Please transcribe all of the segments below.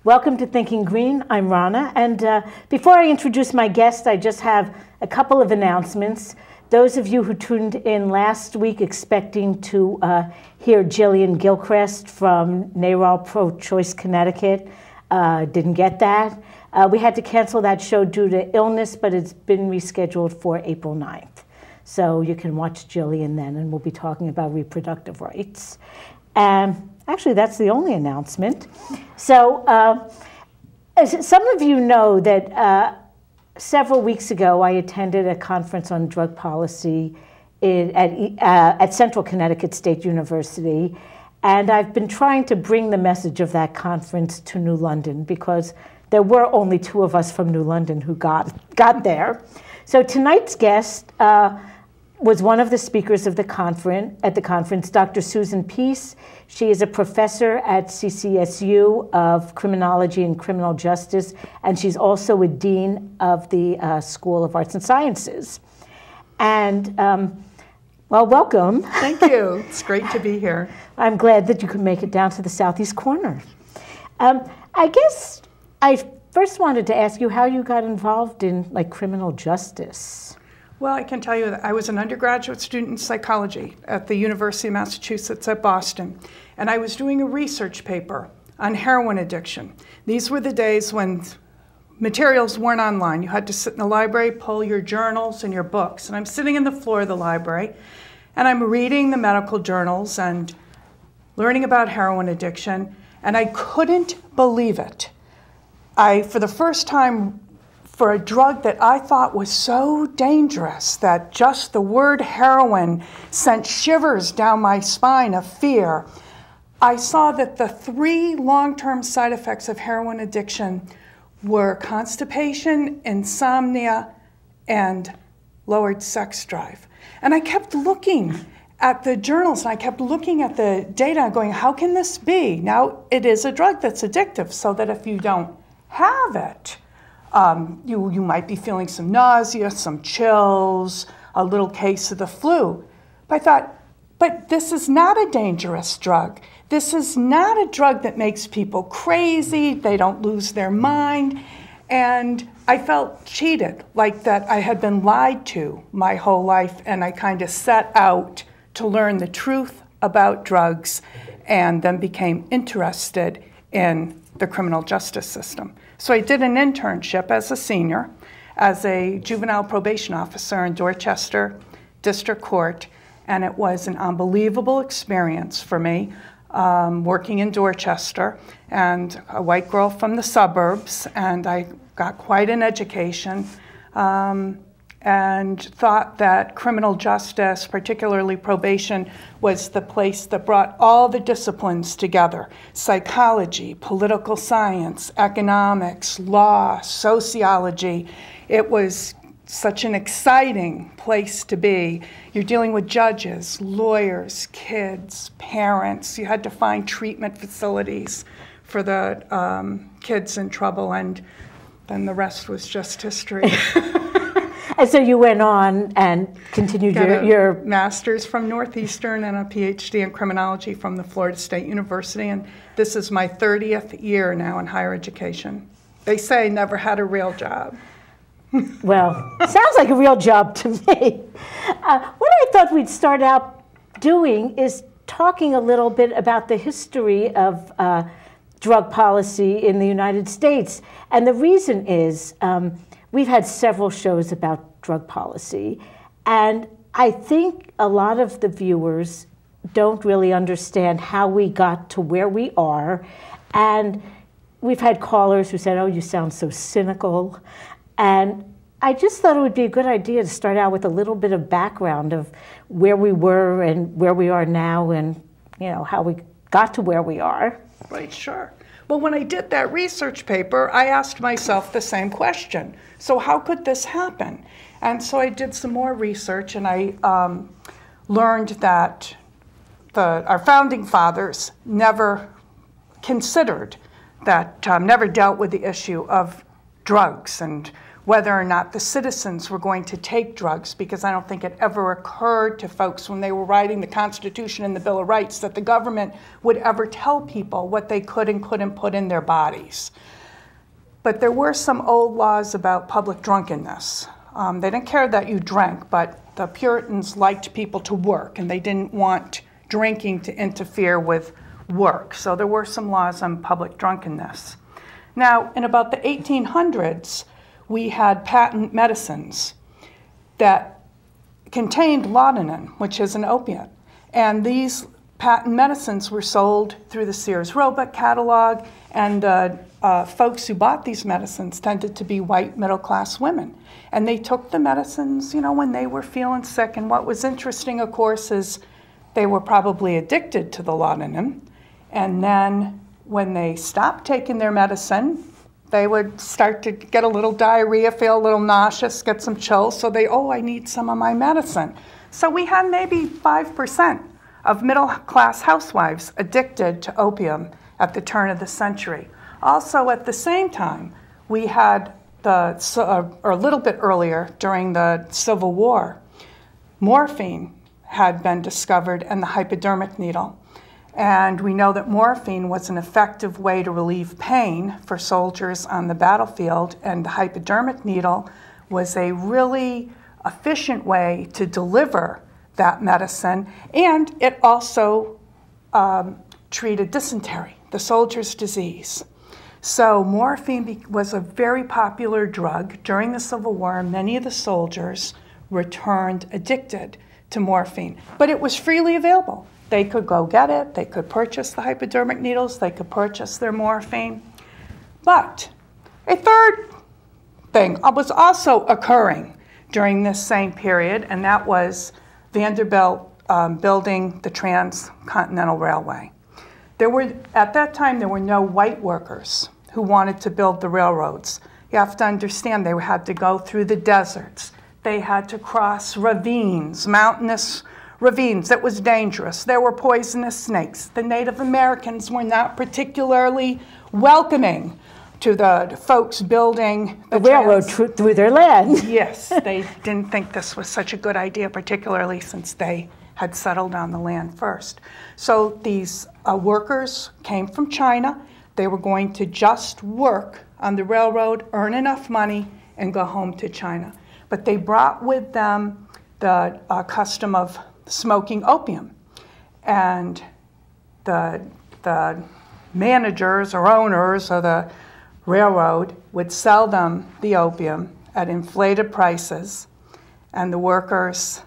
Welcome to Thinking Green. I'm Rana, and before I introduce my guest, I just have a couple of announcements. Those of you who tuned in last week expecting to hear Jillian Gilchrist from NARAL Pro-Choice Connecticut didn't get that. We had to cancel that show due to illness, but it's been rescheduled for April 9th. So you can watch Jillian then, and we'll be talking about reproductive rights. Actually, that's the only announcement. So as some of you know that several weeks ago, I attended a conference on drug policy at Central Connecticut State University. And I've been trying to bring the message of that conference to New London because there were only two of us from New London who got there. So tonight's guest was one of the speakers of the conference, Dr. Susan Pease. She is a professor at CCSU of Criminology and Criminal Justice, and she's also a dean of the School of Arts and Sciences. And well, welcome. Thank you. It's great to be here. I'm glad that you could make it down to the southeast corner. I guess I first wanted to ask you how you got involved in criminal justice. Well, I can tell you that I was an undergraduate student in psychology at the University of Massachusetts at Boston, and I was doing a research paper on heroin addiction. These were the days when materials weren't online. You had to sit in the library, pull your journals and your books, and I'm sitting on the floor of the library, and I'm reading the medical journals and learning about heroin addiction, and I couldn't believe it. For the first time, for a drug that I thought was so dangerous that just the word heroin sent shivers down my spine of fear, I saw that the three long-term side effects of heroin addiction were constipation, insomnia, and lowered sex drive. And I kept looking at the journals, and I kept looking at the data and going, how can this be? Now, it is a drug that's addictive, so that if you don't have it, you might be feeling some nausea, some chills, a little case of the flu. But I thought, but this is not a dangerous drug. This is not a drug that makes people crazy. They don't lose their mind. And I felt cheated, like that I had been lied to my whole life, and I kind of set out to learn the truth about drugs and then became interested in the criminal justice system. So I did an internship as a senior, as a juvenile probation officer in Dorchester District Court, and it was an unbelievable experience for me, working in Dorchester, and a white girl from the suburbs, and I got quite an education, and thought that criminal justice, particularly probation, was the place that brought all the disciplines together: psychology, political science, economics, law, sociology. It was such an exciting place to be. You're dealing with judges, lawyers, kids, parents. You had to find treatment facilities for the kids in trouble, and then the rest was just history. And so you went on and continued your master's from Northeastern and a PhD in criminology from the Florida State University, and this is my 30th year now in higher education. They say never had a real job. Well, sounds like a real job to me. What I thought we'd start out doing is talking a little bit about the history of drug policy in the United States. And the reason is we've had several shows about drug policy, and I think a lot of the viewers don't really understand how we got to where we are. And we've had callers who said, oh, you sound so cynical. And I just thought it would be a good idea to start out with a little bit of background of where we were and where we are now, and how we got to where we are. Right, sure. Well, when I did that research paper, I asked myself the same question. So how could this happen? And so I did some more research, and I learned that our founding fathers never considered that, never dealt with the issue of drugs and whether or not the citizens were going to take drugs, because I don't think it ever occurred to folks when they were writing the Constitution and the Bill of Rights that the government would ever tell people what they could and couldn't put in their bodies. But there were some old laws about public drunkenness. They didn't care that you drank, but the Puritans liked people to work, and they didn't want drinking to interfere with work. So there were some laws on public drunkenness. Now, in about the 1800s, we had patent medicines that contained laudanum, which is an opiate. And these patent medicines were sold through the Sears Roebuck catalog, and folks who bought these medicines tended to be white middle-class women. And they took the medicines, you know, when they were feeling sick. And what was interesting, of course, is they were probably addicted to the laudanum. And then when they stopped taking their medicine, they would start to get a little diarrhea, feel a little nauseous, get some chills. So I need some of my medicine. So we had maybe 5% of middle-class housewives addicted to opium at the turn of the century. Also, at the same time, we had or a little bit earlier, during the Civil War, morphine had been discovered and the hypodermic needle. And we know that morphine was an effective way to relieve pain for soldiers on the battlefield, and the hypodermic needle was a really efficient way to deliver that medicine, and it also treated dysentery, the soldier's disease. So morphine was a very popular drug during the Civil War. Many of the soldiers returned addicted to morphine, but it was freely available. They could go get it, they could purchase the hypodermic needles, they could purchase their morphine. But a third thing was also occurring during this same period, and that was Vanderbilt building the Transcontinental Railway. At that time, there were no white workers who wanted to build the railroads. You have to understand, they had to go through the deserts. They had to cross ravines, mountainous ravines. It was dangerous. There were poisonous snakes. The Native Americans were not particularly welcoming to the folks building the railroad through their land. Yes, they didn't think this was such a good idea, particularly since they had settled on the land first. So these workers came from China. They were going to just work on the railroad, earn enough money, and go home to China. But they brought with them the custom of smoking opium. And the managers or owners of the railroad would sell them the opium at inflated prices, and the workers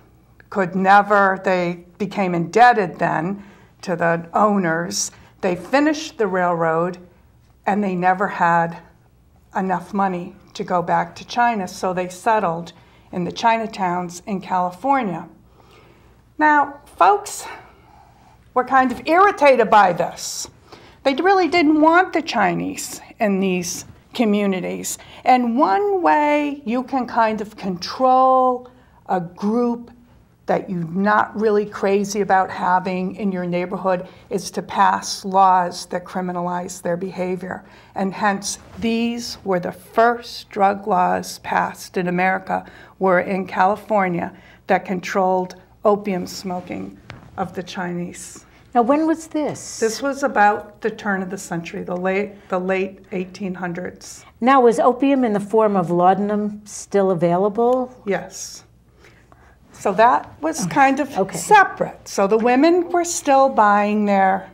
they became indebted then to the owners. They finished the railroad, and they never had enough money to go back to China, so they settled in the Chinatowns in California. Now, folks were kind of irritated by this. They really didn't want the Chinese in these communities. And one way you can kind of control a group that you're not really crazy about having in your neighborhood is to pass laws that criminalize their behavior. And hence, these were the first drug laws passed in America, were in California, that controlled opium smoking of the Chinese. Now, when was this? This was about the turn of the century, the late 1800s. Now, was opium in the form of laudanum still available? Yes. So that was kind of separate. So the women were still buying their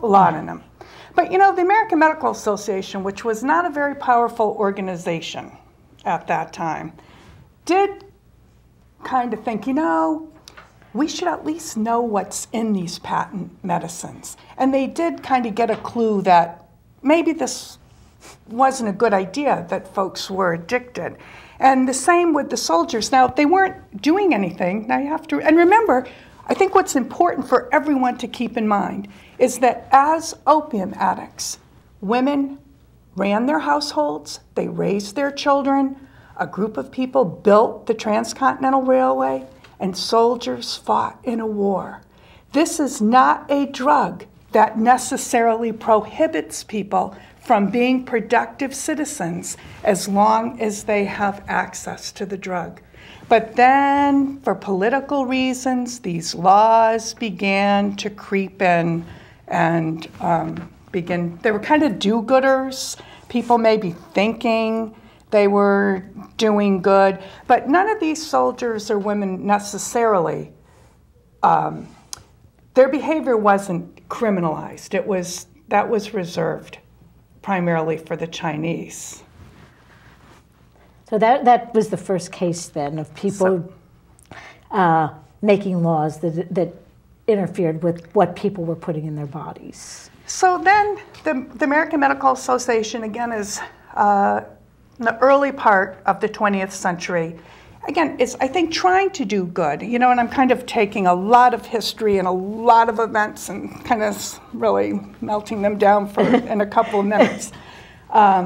laudanum. But you know, the American Medical Association, which was not a very powerful organization at that time, did kind of think, you know, we should at least know what's in these patent medicines. And they did kind of get a clue that maybe this wasn't a good idea, that folks were addicted. And the same with the soldiers. Now, they weren't doing anything. Now you have to, and remember, I think what's important for everyone to keep in mind is that as opium addicts, women ran their households, they raised their children, a group of people built the Transcontinental Railway, and soldiers fought in a war. This is not a drug that necessarily prohibits people from being productive citizens as long as they have access to the drug. But then, for political reasons, these laws began to creep in and they were kind of do-gooders. People may be thinking they were doing good, but none of these soldiers or women necessarily, their behavior wasn't criminalized. That was reserved primarily for the Chinese. So that was the first case then of people making laws that interfered with what people were putting in their bodies. So then the American Medical Association, again, is in the early part of the 20th century, again, is, I think, trying to do good. You know, and I'm kind of taking a lot of history and a lot of events and kind of really melting them down in a couple of minutes,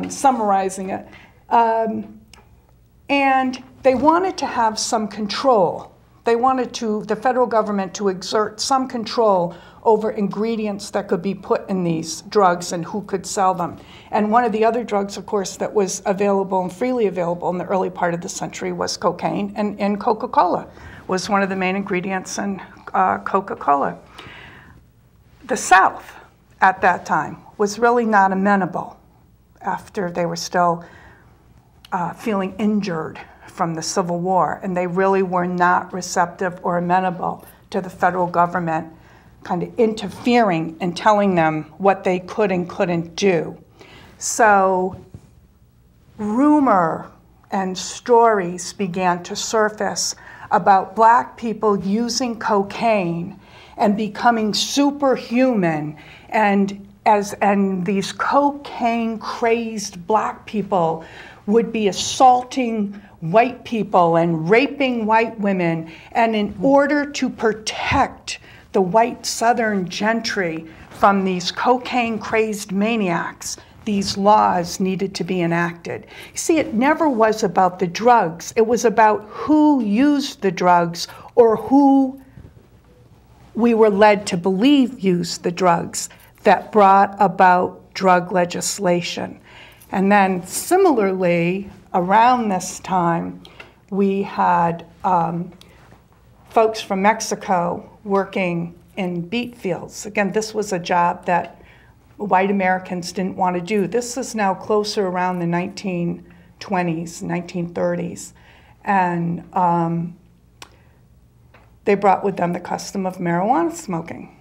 summarizing it. And they wanted to have some control. They wanted the federal government to exert some control over ingredients that could be put in these drugs and who could sell them. And one of the other drugs, of course, that was available and freely available in the early part of the century was cocaine, and Coca-Cola was one of the main ingredients in Coca-Cola. The South, at that time, was really not amenable after they were still feeling injured from the Civil War, and they really were not receptive or amenable to the federal government kind of interfering and telling them what they could and couldn't do. So rumor and stories began to surface about black people using cocaine and becoming superhuman, and these cocaine-crazed black people would be assaulting white people and raping white women, and in order to protect the white Southern gentry from these cocaine-crazed maniacs, these laws needed to be enacted. You see, it never was about the drugs. It was about who used the drugs or who we were led to believe used the drugs that brought about drug legislation. And then similarly, around this time, we had folks from Mexico working in beet fields. Again, this was a job that white Americans didn't want to do. This is now closer around the 1920s, 1930s. And they brought with them the custom of marijuana smoking.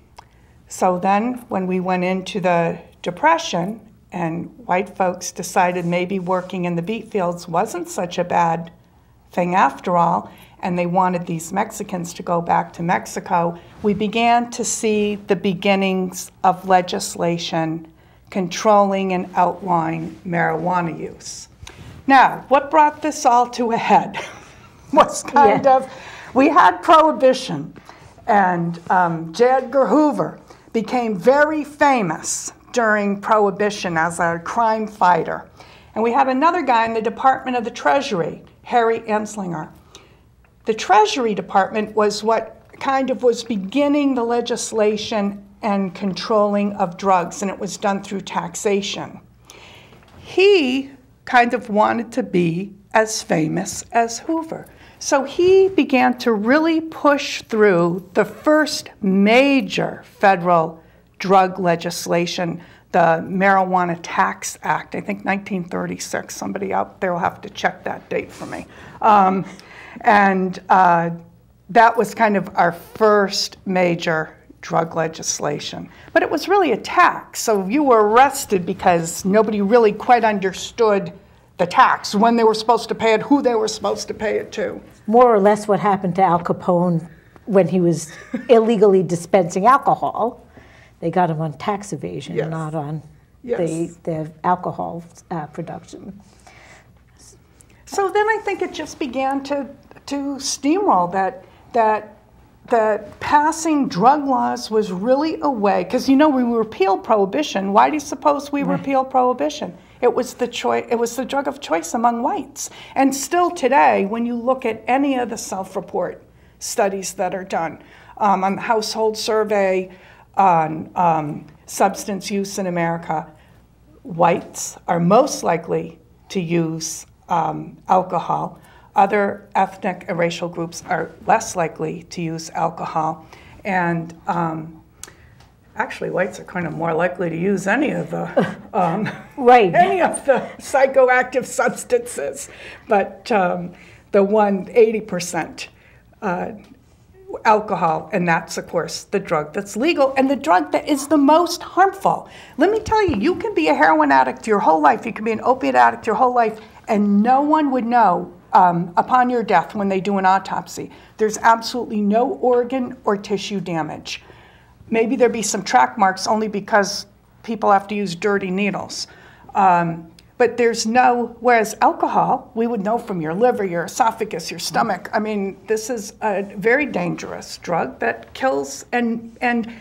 So then when we went into the Depression and white folks decided maybe working in the beet fields wasn't such a bad thing after all, and they wanted these Mexicans to go back to Mexico, we began to see the beginnings of legislation controlling and outlawing marijuana j Now, what brought this all to a head was kind of, we had Prohibition, and J. Edgar Hoover became very famous during Prohibition as a crime fighter. And we had another guy in the Department of the Treasury, Harry Anslinger. The Treasury Department was what kind of was beginning the legislation and controlling of drugs, and it was done through taxation. He kind of wanted to be as famous as Hoover. So he began to really push through the first major federal drug legislation, the Marijuana Tax Act, I think 1936. Somebody out there will have to check that date for me. That was kind of our first major drug legislation. But it was really a tax, so you were arrested because nobody really quite understood the tax, when they were supposed to pay it, who they were supposed to pay it to. More or less what happened to Al Capone when he was illegally dispensing alcohol. They got him on tax evasion, not on the alcohol production. So then I think it just began to steamroll that passing drug laws was really a way, because you know we repealed Prohibition. Why do you suppose we repealed Prohibition? It was the drug of choice among whites. And still today, when you look at any of the self-report studies that are done on the household survey, on substance use in America, whites are most likely to use alcohol. Other ethnic and racial groups are less likely to use alcohol. And actually, whites are kind of more likely to use any of the any of the psychoactive substances. But the 80% alcohol, and that's, of course, the drug that's legal and the drug that is the most harmful. Let me tell you, you can be a heroin addict your whole life, you can be an opiate addict your whole life, and no one would know upon your death when they do an autopsy. There's absolutely no organ or tissue damage. Maybe there'd be some track marks only because people have to use dirty needles. But there's no, whereas alcohol, we would know from your liver, your esophagus, your stomach. I mean, this is a very dangerous drug that kills and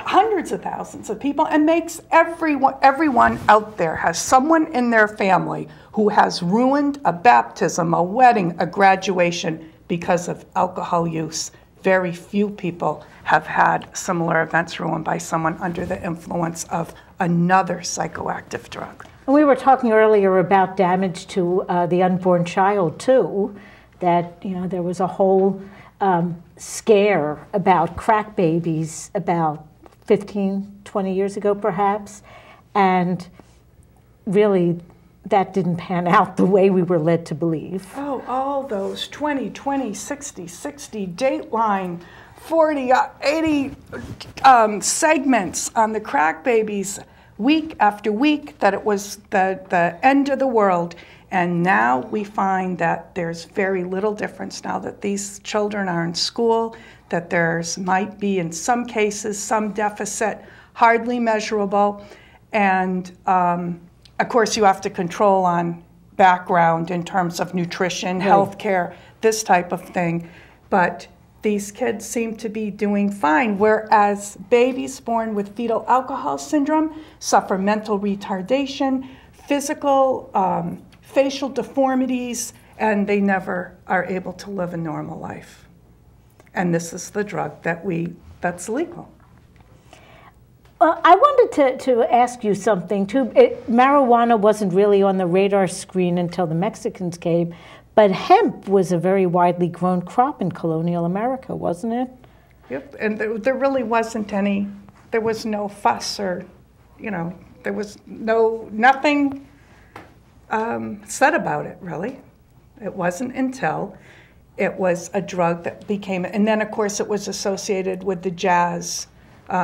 hundreds of thousands of people and makes everyone out there has someone in their family who has ruined a baptism, a wedding, a graduation because of alcohol use. Very few people have had similar events ruined by someone under the influence of another psychoactive drug. And we were talking earlier about damage to the unborn child too, that there was a whole scare about crack babies about 15, 20 years ago perhaps, and really that didn't pan out the way we were led to believe. Oh, all those 20, 60, Dateline, 40, 80 segments on the crack babies week after week, that it was the end of the world. And now we find that there's very little difference now that these children are in school, that there's might be in some cases some deficit, hardly measurable. And of course you have to control on background in terms of nutrition, healthcare, this type of thing. But these kids seem to be doing fine, whereas babies born with fetal alcohol syndrome suffer mental retardation, physical, facial deformities, and they never are able to live a normal life. And this is the drug that's legal. I wanted to ask you something too. Marijuana wasn't really on the radar screen until the Mexicans came, but hemp was a very widely grown crop in colonial America, wasn't it? Yep, and there really wasn't any, there was no fuss or, there was nothing said about it, really. It wasn't until it was a drug that became, and then of course it was associated with the jazz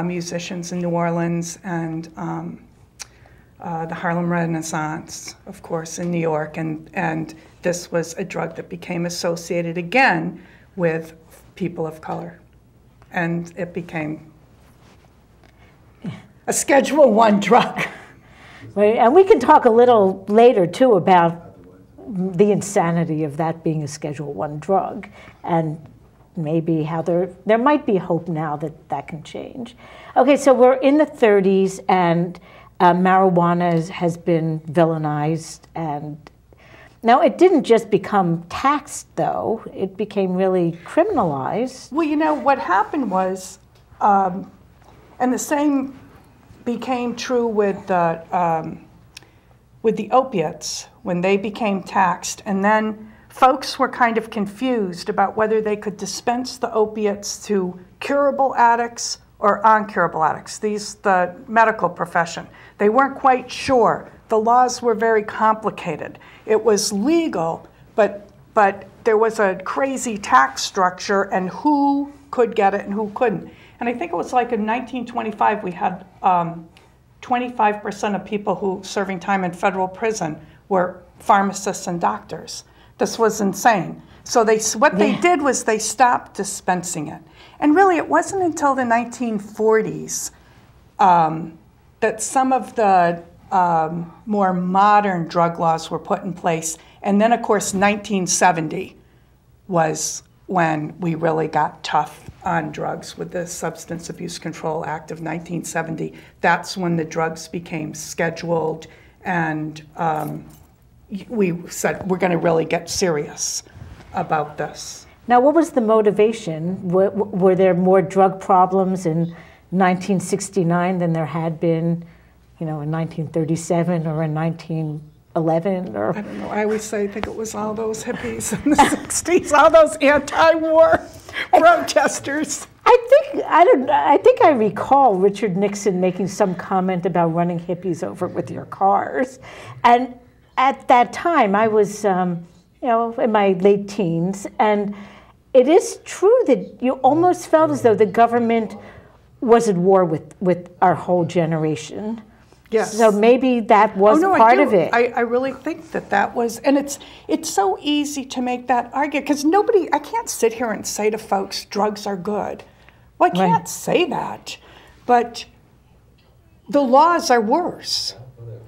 musicians in New Orleans and the Harlem Renaissance, of course, in New York, and this was a drug that became associated again with people of color, and it became a Schedule I drug. Right, and we can talk a little later too about the insanity of that being a Schedule I drug, and maybe how there might be hope now that can change. Okay, so we're in the 30s, and marijuana has been villainized, and now it didn't just become taxed, though. It became really criminalized. Well, what happened was, and the same became true with the opiates when they became taxed, and then folks were kind of confused about whether they could dispense the opiates to curable addicts or uncurable addicts, the medical profession. They weren't quite sure. The laws were very complicated. It was legal, but there was a crazy tax structure and who could get it and who couldn't. And I think it was like in 1925 we had 25% of people who serving time in federal prison were pharmacists and doctors. This was insane. So what they did was they stopped dispensing it. And really, it wasn't until the 1940s that some of the more modern drug laws were put in place. And then, of course, 1970 was when we really got tough on drugs with the Substance Abuse Control Act of 1970. That's when the drugs became scheduled, and we said we're going to really get serious about this. Now, what was the motivation? Were there more drug problems in 1969 than there had been in 1937 or in 1911 or... I don't know. I always say I think it was all those hippies in the 60s, all those anti-war protesters. I think I recall Richard Nixon making some comment about running hippies over with your cars. And at that time, I was, in my late teens, and it is true that you almost felt as though the government was at war with our whole generation. Yes. So maybe that was part of it. I really think that was, and it's so easy to make that argument, because I can't sit here and say to folks, drugs are good. Well, I can't say that, but the laws are worse.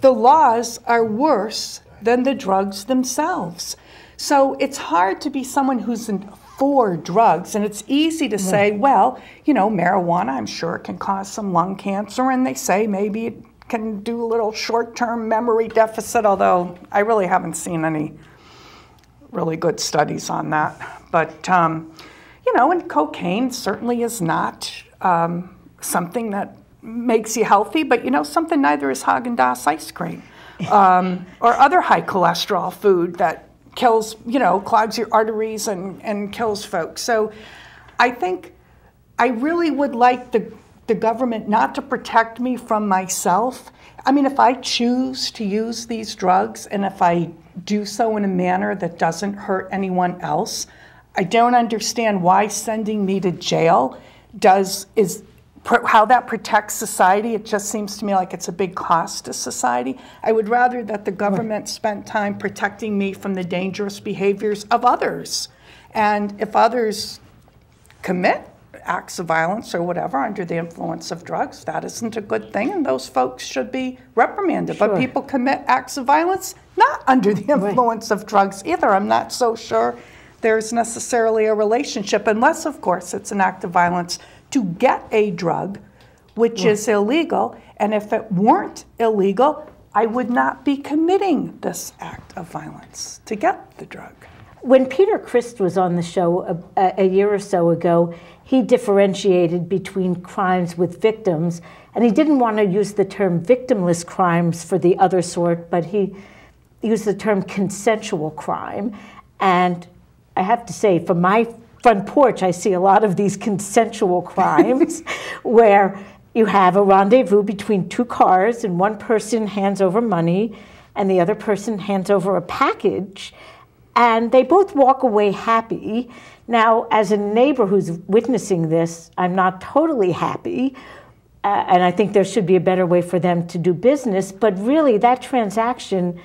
The laws are worse than the drugs themselves. So it's hard to be someone who's for drugs, and it's easy to say, well, marijuana, I'm sure, can cause some lung cancer, and they say maybe it can do a little short-term memory deficit, although I really haven't seen any really good studies on that. But, and cocaine certainly is not something that makes you healthy, but, something neither is Haagen-Dazs ice cream or other high cholesterol food that kills, clogs your arteries and kills folks. So I think I really would like the government not to protect me from myself. I mean, if I choose to use these drugs and if I do so in a manner that doesn't hurt anyone else, I don't understand why sending me to jail how that protects society. It just seems to me like it's a big cost to society. I would rather that the government spent time protecting me from the dangerous behaviors of others. And if others commit acts of violence or whatever under the influence of drugs, that isn't a good thing, and those folks should be reprimanded. Sure. But people commit acts of violence not under the influence of drugs either. I'm not so sure there's necessarily a relationship, unless, of course, it's an act of violence to get a drug, which is illegal. And if it weren't illegal, I would not be committing this act of violence to get the drug. When Peter Christ was on the show a year or so ago, he differentiated between crimes with victims, and he didn't want to use the term victimless crimes for the other sort, but he used the term consensual crime. And I have to say, from my front porch, I see a lot of these consensual crimes where you have a rendezvous between two cars and one person hands over money and the other person hands over a package, and they both walk away happy. Now, as a neighbor who's witnessing this, I'm not totally happy, and I think there should be a better way for them to do business, but really that transaction,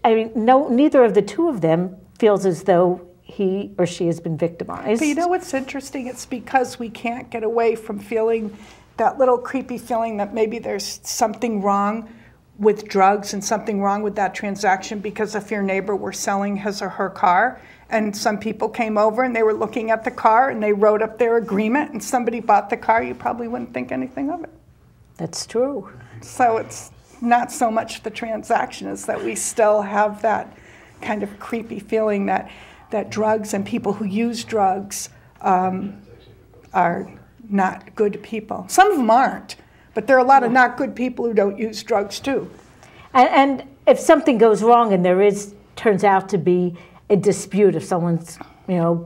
neither of the two of them feels as though he or she has been victimized. But you know what's interesting? It's because we can't get away from feeling that little creepy feeling that maybe there's something wrong with drugs and something wrong with that transaction, because if your neighbor were selling his or her car and some people came over and they were looking at the car and they wrote up their agreement and somebody bought the car, you probably wouldn't think anything of it. That's true. So it's not so much the transaction as that we still have that kind of creepy feeling that drugs and people who use drugs are not good people. Some of them aren't, but there are a lot of not good people who don't use drugs too. And if something goes wrong and turns out to be a dispute, if someone's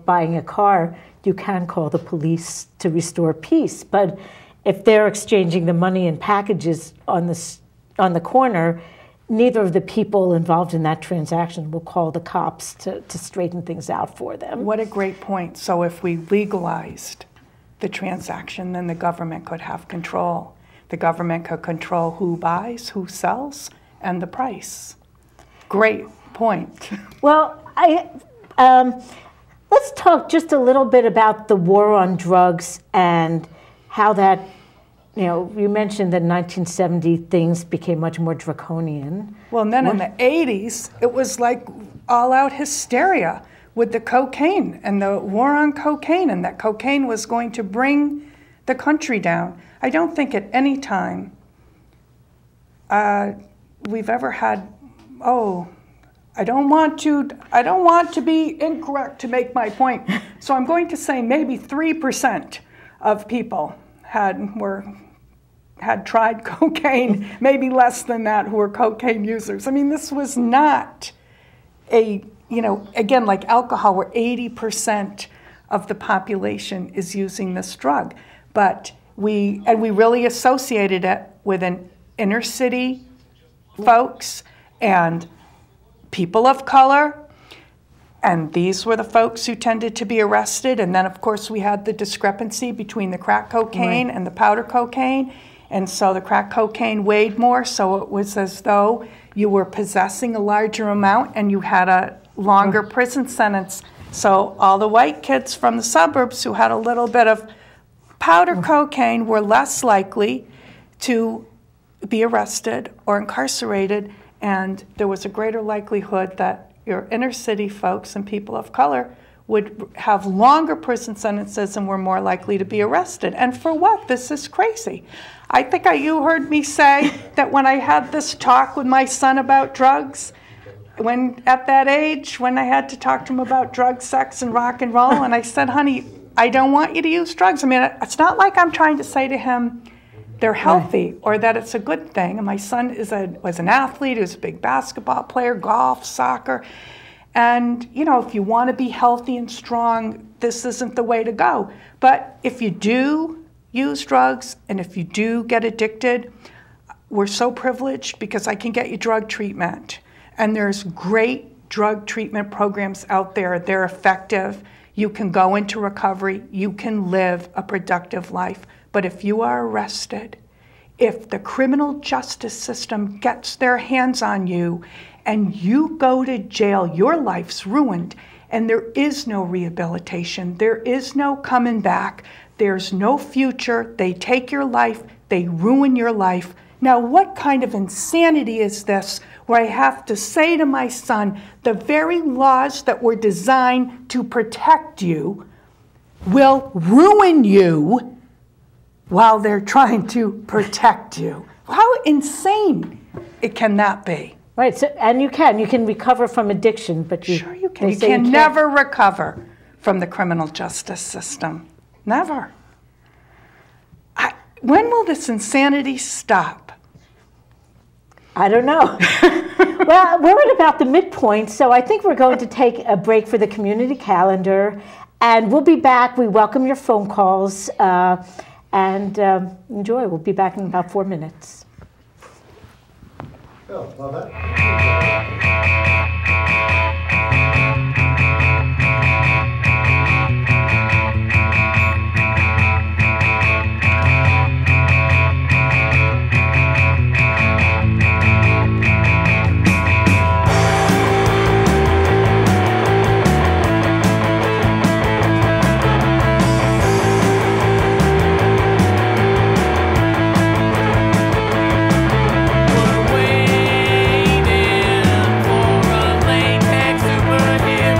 buying a car, you can call the police to restore peace. But if they're exchanging the money in packages on the corner, neither of the people involved in that transaction will call the cops to straighten things out for them. What a great point. So if we legalized the transaction, then the government could have control. The government could control who buys, who sells, and the price. Great point. Well, let's talk just a little bit about the war on drugs and how that, you mentioned that in 1970 things became much more draconian. Well, and then in the 80s, it was like all-out hysteria with the cocaine and the war on cocaine, and that cocaine was going to bring the country down. I don't think at any time we've ever had, I don't want to be incorrect to make my point, so I'm going to say maybe 3% of people had tried cocaine, maybe less than that, who were cocaine users. I mean, this was not a, again, like alcohol, where 80% of the population is using this drug. But we really associated it with an inner city folks and people of color. And these were the folks who tended to be arrested. And then, of course, we had the discrepancy between the crack cocaine and the powder cocaine. And so the crack cocaine weighed more, so it was as though you were possessing a larger amount and you had a longer prison sentence. So all the white kids from the suburbs who had a little bit of powder cocaine were less likely to be arrested or incarcerated, and there was a greater likelihood that your inner city folks and people of color would have longer prison sentences and were more likely to be arrested. And for what? This is crazy. I think you heard me say that when I had this talk with my son about drugs, at that age, when I had to talk to him about drugs, sex, and rock and roll, and I said, honey, I don't want you to use drugs. I mean, it's not like I'm trying to say to him they're healthy or that it's a good thing. And my son was an athlete, he was a big basketball player, golf, soccer. And, if you want to be healthy and strong, this isn't the way to go. But if you do use drugs and if you do get addicted, we're so privileged because I can get you drug treatment. And there's great drug treatment programs out there. They're effective. You can go into recovery. You can live a productive life. But if you are arrested, if the criminal justice system gets their hands on you and you go to jail, your life's ruined. And there is no rehabilitation. There is no coming back. There's no future. They take your life. They ruin your life. Now, what kind of insanity is this where I have to say to my son, the very laws that were designed to protect you will ruin you while they're trying to protect you? How insane can that be? Right, so, and you can recover from addiction, but sure you can. You can never recover from the criminal justice system. Never. When will this insanity stop? I don't know. Well, we're at about the midpoint, so I think we're going to take a break for the community calendar, and we'll be back. We welcome your phone calls, and enjoy. We'll be back in about 4 minutes. Oh, well, that. We're waiting for a latex superhero.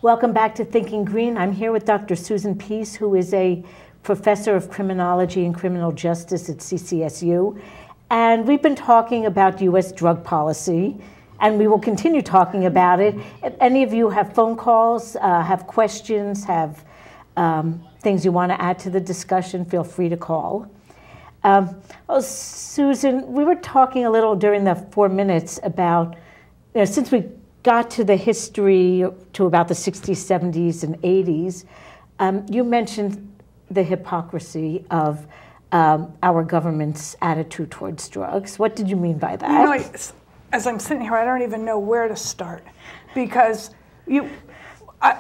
Welcome back to Thinking Green. I'm here with Dr. Susan Pease, who is a professor of criminology and criminal justice at CCSU. And we've been talking about U.S. drug policy, and we will continue talking about it. If any of you have phone calls, have questions, have things you want to add to the discussion, feel free to call. Susan, we were talking a little during the 4 minutes about, since we got to the history to about the 60s, 70s, and 80s, you mentioned the hypocrisy of our government's attitude towards drugs. What did you mean by that? As I'm sitting here, I don't even know where to start, because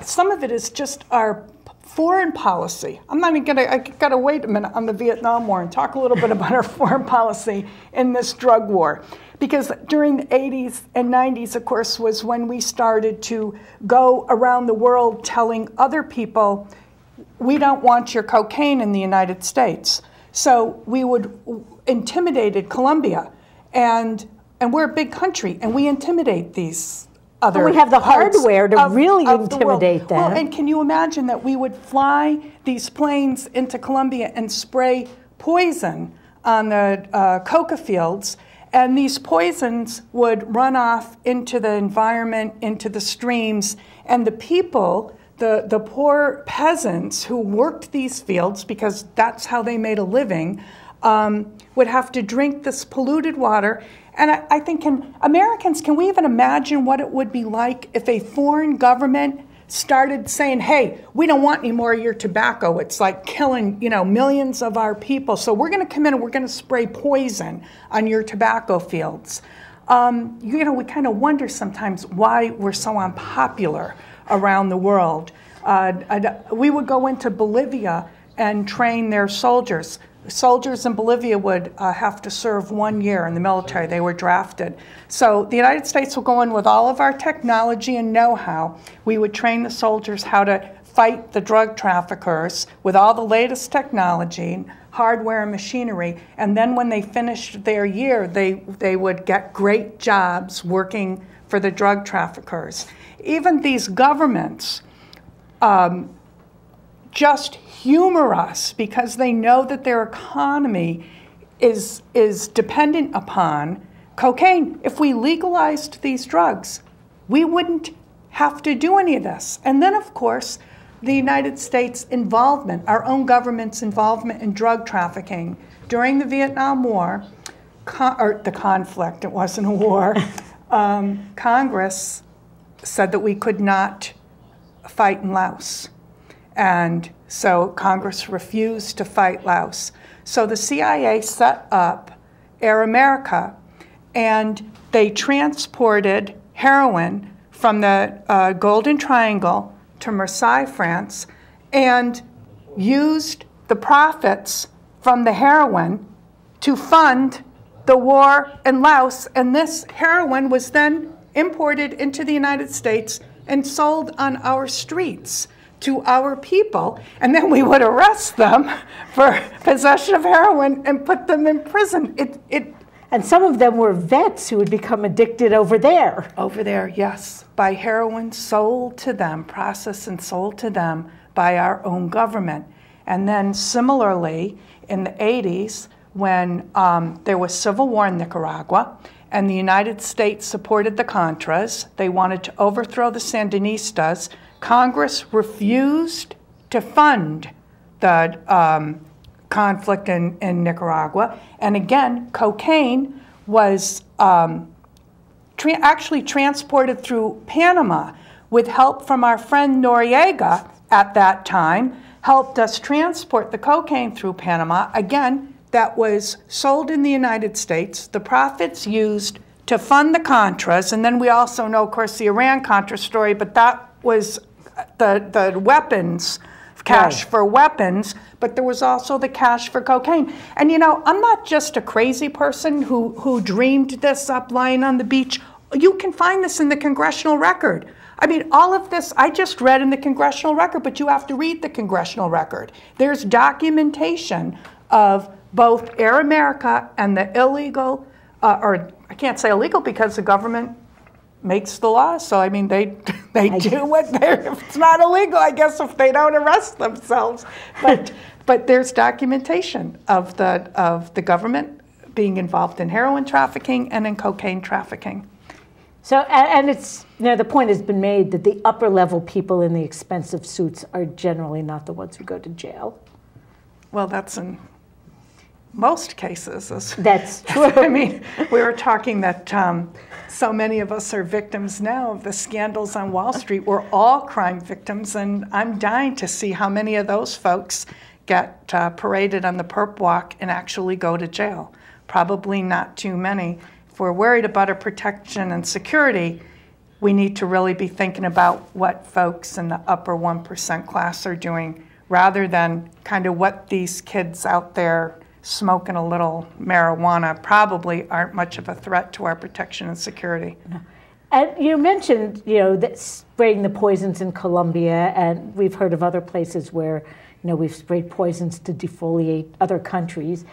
some of it is just our foreign policy. I gotta wait a minute on the Vietnam War and talk a little bit about our foreign policy in this drug war. Because during the 80s and 90s, of course, was when we started to go around the world telling other people, we don't want your cocaine in the United States. So we intimidated Colombia, and we're a big country, and we intimidate these other we have the hardware to really intimidate them. Well, and can you imagine that we would fly these planes into Colombia and spray poison on the coca fields, and these poisons would run off into the environment, into the streams, and the people, the poor peasants who worked these fields, because that's how they made a living, would have to drink this polluted water. And I think, Americans, can we even imagine what it would be like if a foreign government started saying, hey, we don't want any more of your tobacco. It's like killing, millions of our people. So we're going to come in and we're going to spray poison on your tobacco fields. We kind of wonder sometimes why we're so unpopular around the world. We would go into Bolivia and train their soldiers. Soldiers in Bolivia would have to serve 1 year in the military. They were drafted. So the United States will go in with all of our technology and know-how. We would train the soldiers how to fight the drug traffickers with all the latest technology, hardware and machinery. And then when they finished their year, they would get great jobs working for the drug traffickers. Even these governments just humor us because they know that their economy is dependent upon cocaine. If we legalized these drugs, we wouldn't have to do any of this. And then, of course, the United States involvement, our own government's involvement in drug trafficking during the Vietnam War, or the conflict, it wasn't a war, Congress said that we could not fight in Laos. And so Congress refused to fight Laos. So the CIA set up Air America, and they transported heroin from the Golden Triangle to Marseille, France, and used the profits from the heroin to fund the war in Laos. And this heroin was then imported into the United States and sold on our streets to our people, and then we would arrest them for possession of heroin and put them in prison. And some of them were vets who had become addicted over there. Over there, yes, by heroin sold to them, processed and sold to them by our own government. And then similarly, in the 80s, when there was civil war in Nicaragua, and the United States supported the Contras, they wanted to overthrow the Sandinistas. Congress refused to fund the conflict in Nicaragua. And again, cocaine was actually transported through Panama with help from our friend Noriega at that time, helped us transport the cocaine through Panama. Again, that was sold in the United States, the profits used to fund the Contras. And then we also know, of course, the Iran-Contra story, but that was the weapons, cash for weapons, but there was also the cash for cocaine. And I'm not just a crazy person who dreamed this up lying on the beach. You can find this in the congressional record. I mean, all of this I just read in the congressional record, but you have to read the congressional record. There's documentation of both Air America and the illegal, or I can't say illegal because the government makes the law. So I mean, they do what they're. It's not illegal, I guess, if they don't arrest themselves. But there's documentation of the government being involved in heroin trafficking and in cocaine trafficking. So, and it's, the point has been made that the upper level people in the expensive suits are generally not the ones who go to jail. Well, that's in most cases. That's true. I mean, we were talking that so many of us are victims now of the scandals on Wall Street. We're all crime victims, and I'm dying to see how many of those folks get paraded on the perp walk and actually go to jail. Probably not too many. If we're worried about our protection and security, we need to really be thinking about what folks in the upper 1% class are doing, rather than kind of what these kids out there smoking a little marijuana probably aren't much of a threat to our protection and security. And you mentioned, that spraying the poisons in Colombia, and we've heard of other places where, we've sprayed poisons to defoliate other countries.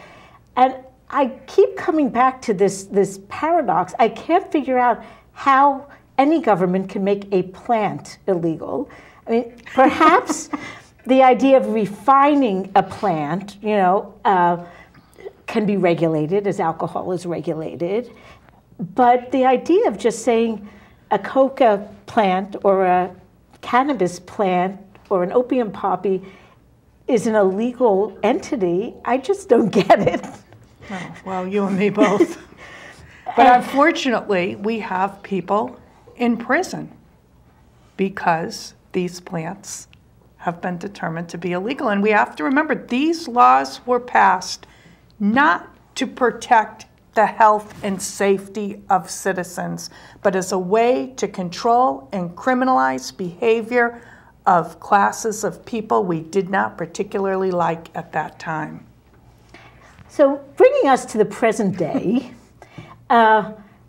And I keep coming back to this paradox. I can't figure out how any government can make a plant illegal. I mean, perhaps the idea of refining a plant, can be regulated as alcohol is regulated. But the idea of just saying a coca plant or a cannabis plant or an opium poppy is an illegal entity, I just don't get it. Oh, well, you and me both. But unfortunately, we have people in prison because these plants have been determined to be illegal. And we have to remember, these laws were passed not to protect the health and safety of citizens, but as a way to control and criminalize behavior of classes of people we did not particularly like at that time. So bringing us to the present day,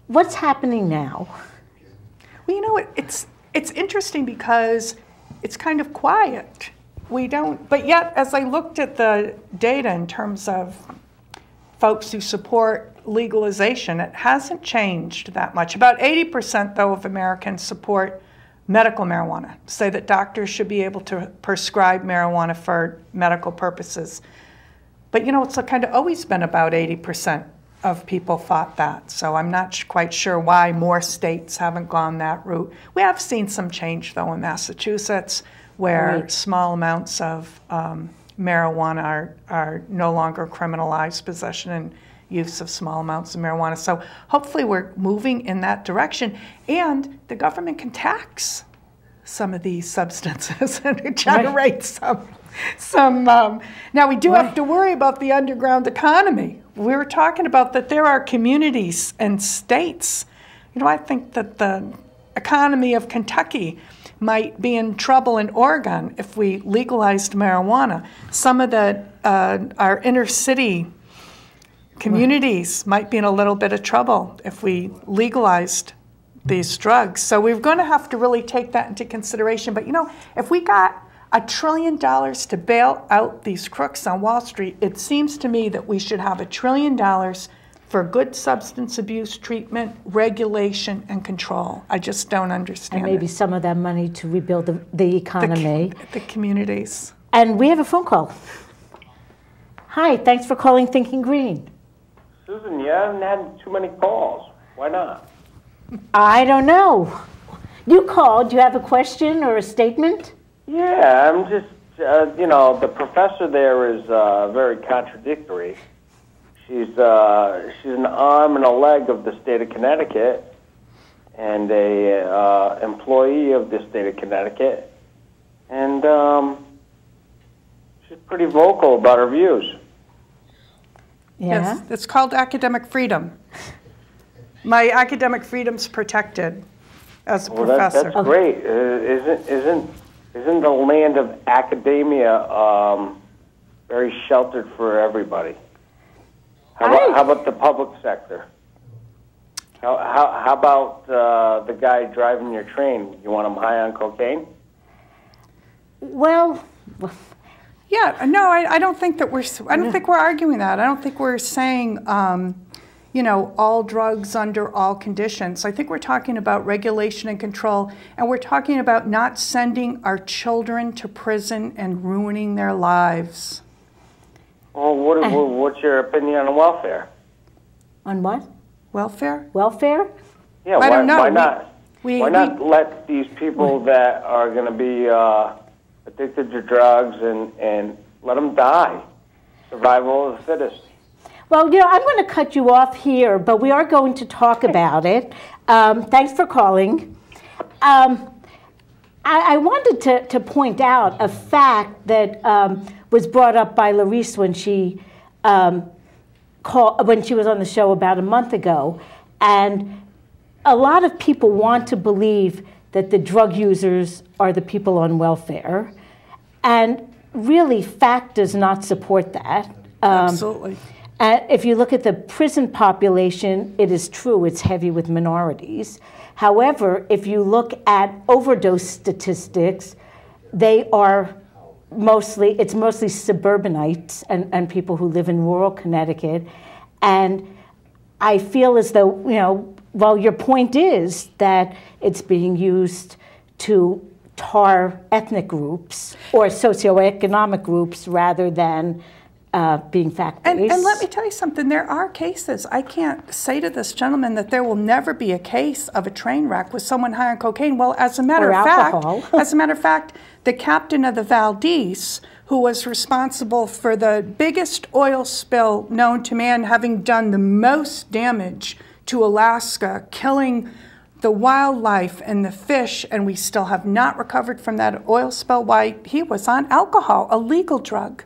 what's happening now? Well, it's interesting because it's kind of quiet. But yet, as I looked at the data in terms of folks who support legalization, it hasn't changed that much. About 80%, though, of Americans support medical marijuana, say that doctors should be able to prescribe marijuana for medical purposes. But it's kind of always been about 80% of people thought that. So I'm not quite sure why more states haven't gone that route. We have seen some change, though, in Massachusetts, where small amounts of marijuana are no longer criminalized, possession and use of small amounts of marijuana. So hopefully we're moving in that direction. And the government can some of these substances and generate some. Now we do have to worry about the underground economy. We were talking about that there are communities and states. I think that the economy of Kentucky might be in trouble in Oregon if we legalized marijuana. Some of our inner city communities might be in a little bit of trouble if we legalized these drugs. So we're going to have to really take that into consideration. But if we got $1 trillion to bail out these crooks on Wall Street, it seems to me that we should have $1 trillion for good substance abuse treatment, regulation, and control. I just don't understand. And maybe some of that money to rebuild the economy. The communities. And we have a phone call. Hi, thanks for calling Thinking Green. Susan, you haven't had too many calls. Why not? I don't know. You called. Do you have a question or a statement? Yeah, I'm just, the professor there is very contradictory. She's an arm and a leg of the state of Connecticut and a employee of the state of Connecticut. And she's pretty vocal about her views. Yeah. Yes, it's called academic freedom. My academic freedom's protected as a professor. That's great. Isn't the land of academia very sheltered for everybody? How about the public sector? How about the guy driving your train? You want him high on cocaine? Well, yeah, no, I don't think that I don't think we're arguing that. I don't think we're saying, you know, all drugs under all conditions. I think we're talking about regulation and control, and we're talking about not sending our children to prison and ruining their lives. Well, what's your opinion on welfare? On what? Welfare? Welfare? Yeah, I don't know. Why not? Why not let these people that are going to be addicted to drugs and let them die? Survival of the fittest. Well, you know, I'm going to cut you off here, but we are going to talk about it. Thanks for calling. I wanted to point out a fact that was brought up by Larisse when she was on the show about a month ago. And a lot of people want to believe that the drug users are the people on welfare. And really, fact does not support that. Absolutely. If you look at the prison population, it is true, it's heavy with minorities. However, if you look at overdose statistics, it's mostly suburbanites and people who live in rural Connecticut. And I feel as though, you know, well, your point is that it's being used to tar ethnic groups or socioeconomic groups rather than being fact-based. And let me tell you something, there are cases. I can't say to this gentleman that there will never be a case of a train wreck with someone high on cocaine. Well, as a matter of fact, the captain of the Valdez, who was responsible for the biggest oil spill known to man, having done the most damage to Alaska, killing the wildlife and the fish, and we still have not recovered from that oil spill. Why? He was on alcohol, a legal drug.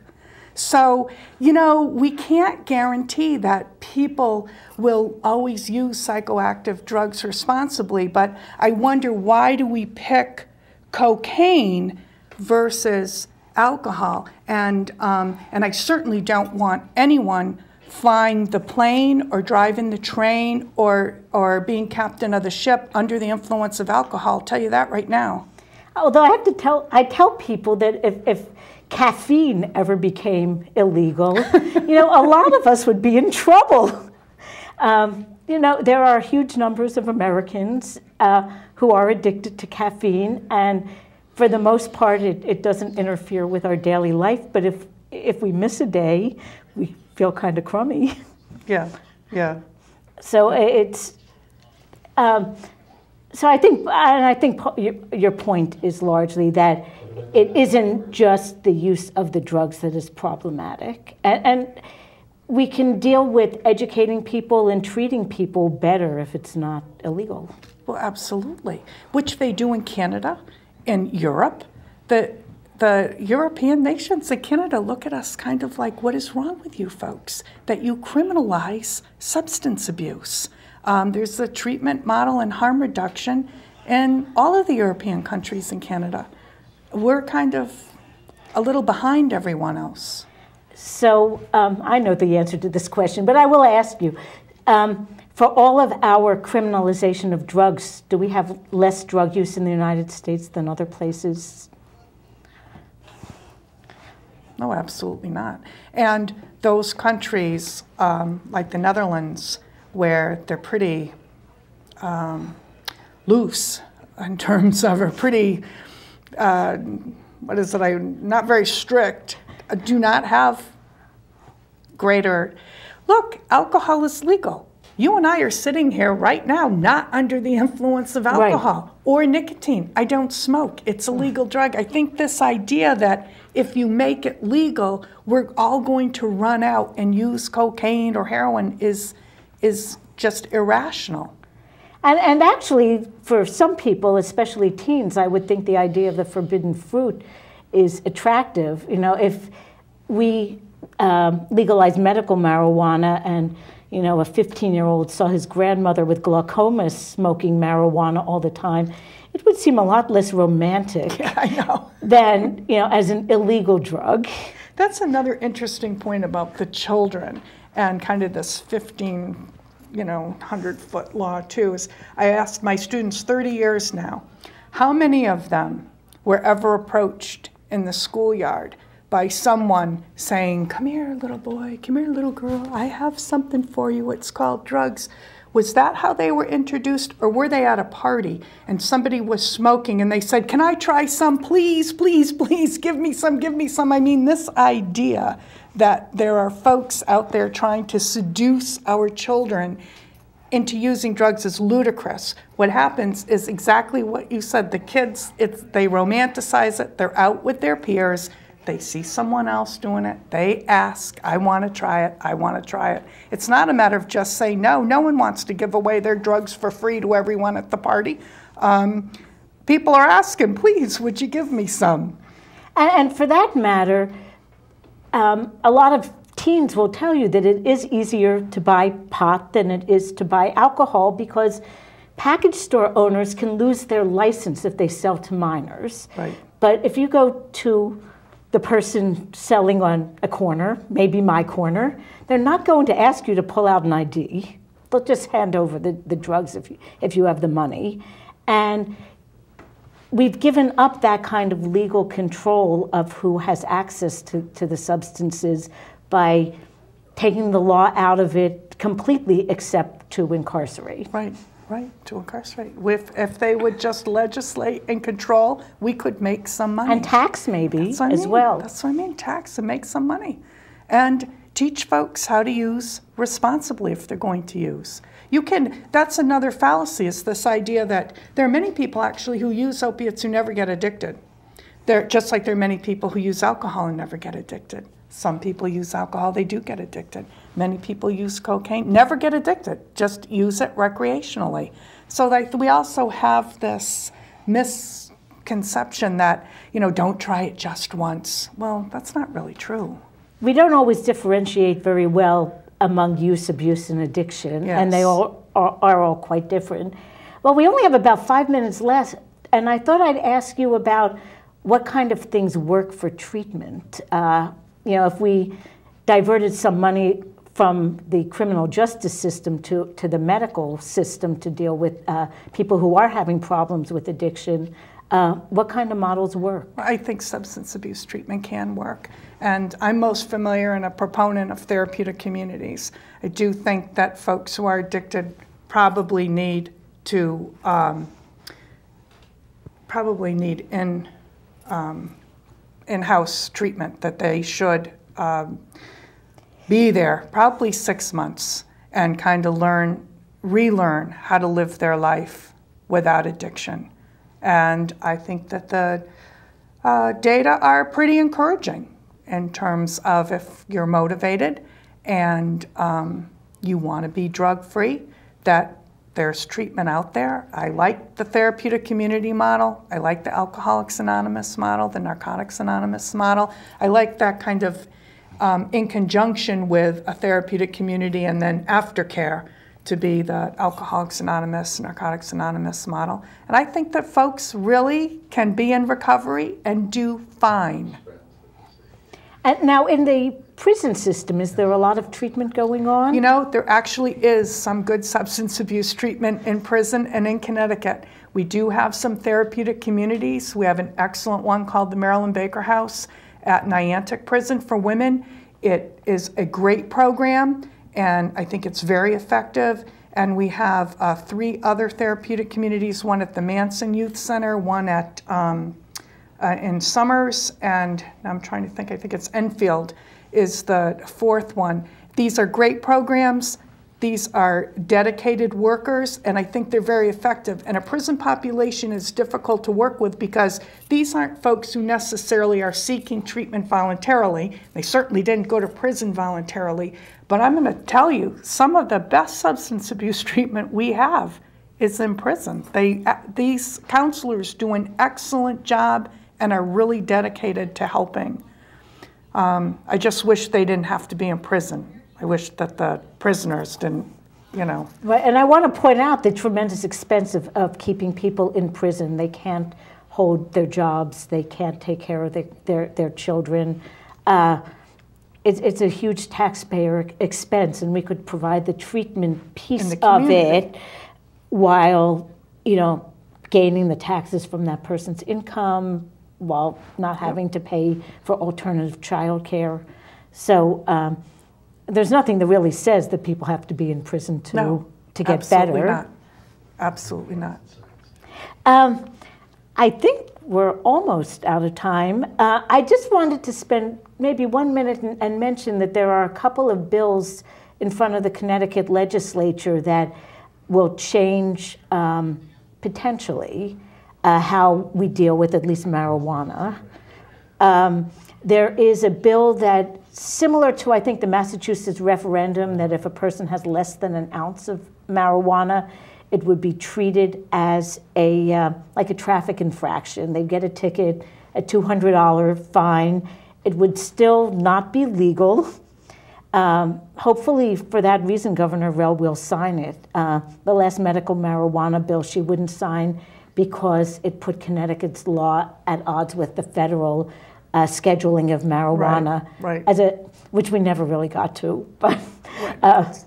So, you know, we can't guarantee that people will always use psychoactive drugs responsibly, but I wonder, why do we pick cocaine versus alcohol? And I certainly don't want anyone flying the plane or driving the train or being captain of the ship under the influence of alcohol. I'll tell you that right now. Although I tell people that if caffeine ever became illegal, you know, a lot of us would be in trouble. You know, there are huge numbers of Americans who are addicted to caffeine, and for the most part, it doesn't interfere with our daily life. But if we miss a day, we feel kind of crummy. Yeah, yeah. So it's. So I think your point is largely that it isn't just the use of the drugs that is problematic, and we can deal with educating people and treating people better if it's not illegal. Well, absolutely, which they do in Canada, in Europe. The European nations in Canada look at us kind of like, what is wrong with you folks, that you criminalize substance abuse? There's a treatment model and harm reduction in all of the European countries in Canada. We're kind of a little behind everyone else. So I know the answer to this question, but I will ask you. For all of our criminalization of drugs, do we have less drug use in the United States than other places? No, absolutely not. And those countries, like the Netherlands, where they're pretty loose in terms of, or pretty, not very strict, do not have greater. Look, alcohol is legal. You and I are sitting here right now not under the influence of alcohol or nicotine. I don't smoke. It's a legal drug. I think this idea that if you make it legal, we're all going to run out and use cocaine or heroin is just irrational. And actually, for some people, especially teens, I would think the idea of the forbidden fruit is attractive. You know, if we legalize medical marijuana and you know, a 15-year-old saw his grandmother with glaucoma smoking marijuana all the time, it would seem a lot less romantic than, you know, as an illegal drug. That's another interesting point about the children and kind of this 100-foot law too. Is I asked my students 30 years now, how many of them were ever approached in the schoolyard by someone saying, "Come here, little boy, come here, little girl, I have something for you, it's called drugs." Was that how they were introduced, or were they at a party and somebody was smoking and they said, "Can I try some? Please, please, please, give me some, give me some." I mean, this idea that there are folks out there trying to seduce our children into using drugs is ludicrous. What happens is exactly what you said. The kids, they romanticize it. They're out with their peers. They see someone else doing it. They ask, "I want to try it. I want to try it." It's not a matter of just saying no. No one wants to give away their drugs for free to everyone at the party. People are asking, "Please, would you give me some?" And for that matter, a lot of teens will tell you that it is easier to buy pot than it is to buy alcohol, because package store owners can lose their license if they sell to minors. Right. But if you go to the person selling on a corner, maybe my corner, they're not going to ask you to pull out an ID. They'll just hand over the drugs if you have the money. And we've given up that kind of legal control of who has access to the substances by taking the law out of it completely, except to incarcerate. Right, right, to incarcerate. If they would just legislate and control, we could make some money. And tax maybe as well. That's what I mean, tax and make some money. And teach folks how to use responsibly if they're going to use. That's another fallacy, is this idea that there are many people actually who use opiates who never get addicted. Just like there are many people who use alcohol and never get addicted. Some people use alcohol, they do get addicted. Many people use cocaine, never get addicted, just use it recreationally. So we also have this misconception that, don't try it just once. Well, that's not really true. We don't always differentiate very well among use, abuse, and addiction, Yes. and they all are all quite different. Well, we only have about 5 minutes left, and I thought I'd ask you about what kind of things work for treatment. If we diverted some money from the criminal justice system to the medical system to deal with people who are having problems with addiction, what kind of models work? I think substance abuse treatment can work. And I'm most familiar and a proponent of therapeutic communities. I do think that folks who are addicted probably need in-house treatment, that they should be there probably 6 months and kind of relearn how to live their life without addiction. And I think that the data are pretty encouraging in terms of, if you're motivated and you want to be drug-free, that there's treatment out there. I like the therapeutic community model. I like the Alcoholics Anonymous model, the Narcotics Anonymous model. I like that kind of in conjunction with a therapeutic community and then aftercare to be the Alcoholics Anonymous, Narcotics Anonymous model. And I think that folks really can be in recovery and do fine. And now, in the prison system, is there a lot of treatment going on? There actually is some good substance abuse treatment in prison and in Connecticut. We do have some therapeutic communities. We have an excellent one called the Marilyn Baker House at Niantic Prison for women. It is a great program, and I think it's very effective. And we have 3 other therapeutic communities, one at the Manson Youth Center, one at in Summers, and I'm trying to think, I think it's Enfield is the 4th one. These are great programs. These are dedicated workers, and I think they're very effective. And a prison population is difficult to work with because these aren't folks who necessarily are seeking treatment voluntarily. They certainly didn't go to prison voluntarily. But I'm going to tell you, some of the best substance abuse treatment we have is in prison. These counselors do an excellent job and are really dedicated to helping. I just wish they didn't have to be in prison. I wish that the prisoners didn't, Right, and I want to point out the tremendous expense of keeping people in prison. They can't hold their jobs. They can't take care of their children. It's a huge taxpayer expense, and we could provide the treatment piece of it while, gaining the taxes from that person's income, while not having to pay for alternative childcare. So there's nothing that really says that people have to be in prison to get absolutely better. Not. Absolutely not. I think we're almost out of time. I just wanted to spend maybe 1 minute and mention that there are a couple of bills in front of the Connecticut legislature that will change potentially how we deal with at least marijuana. There is a bill that, similar to, I think, the Massachusetts referendum, that if a person has less than an ounce of marijuana, it would be treated as like a traffic infraction. They'd get a ticket, a $200 fine. It would still not be legal. Hopefully, for that reason, Governor Rell will sign it. The last medical marijuana bill she wouldn't sign because it put Connecticut's law at odds with the federal scheduling of marijuana, right. Which we never really got to. But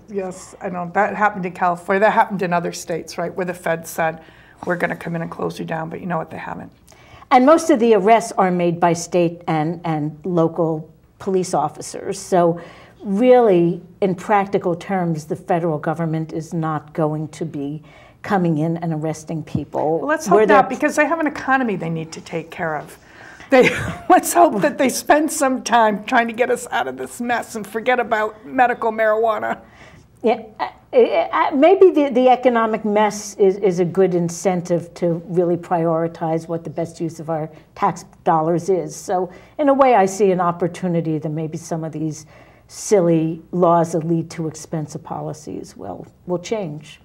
yes, I know that happened in California. That happened in other states, right, where the feds said we're going to come in and close you down, but you know what? They haven't. And most of the arrests are made by state and local police officers. So really, in practical terms, the federal government is not going to be coming in and arresting people. Well, let's hope not, because they have an economy they need to take care of. Let's hope that they spend some time trying to get us out of this mess and forget about medical marijuana. Yeah, maybe the economic mess is a good incentive to really prioritize what the best use of our tax dollars is. So in a way, I see an opportunity that maybe some of these silly laws that lead to expensive policies will change.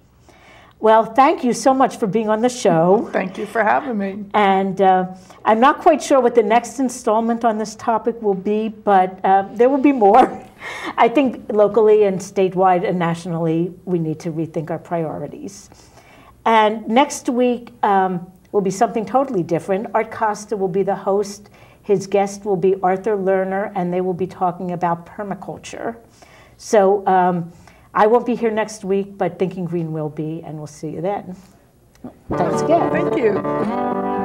Well, thank you so much for being on the show. Thank you for having me. And I'm not quite sure what the next installment on this topic will be, but there will be more. I think locally and statewide and nationally, we need to rethink our priorities. And next week will be something totally different. Art Costa will be the host. His guest will be Arthur Lerner, and they will be talking about permaculture. So I won't be here next week, but Thinking Green will be, and we'll see you then. Thanks again. Thank you.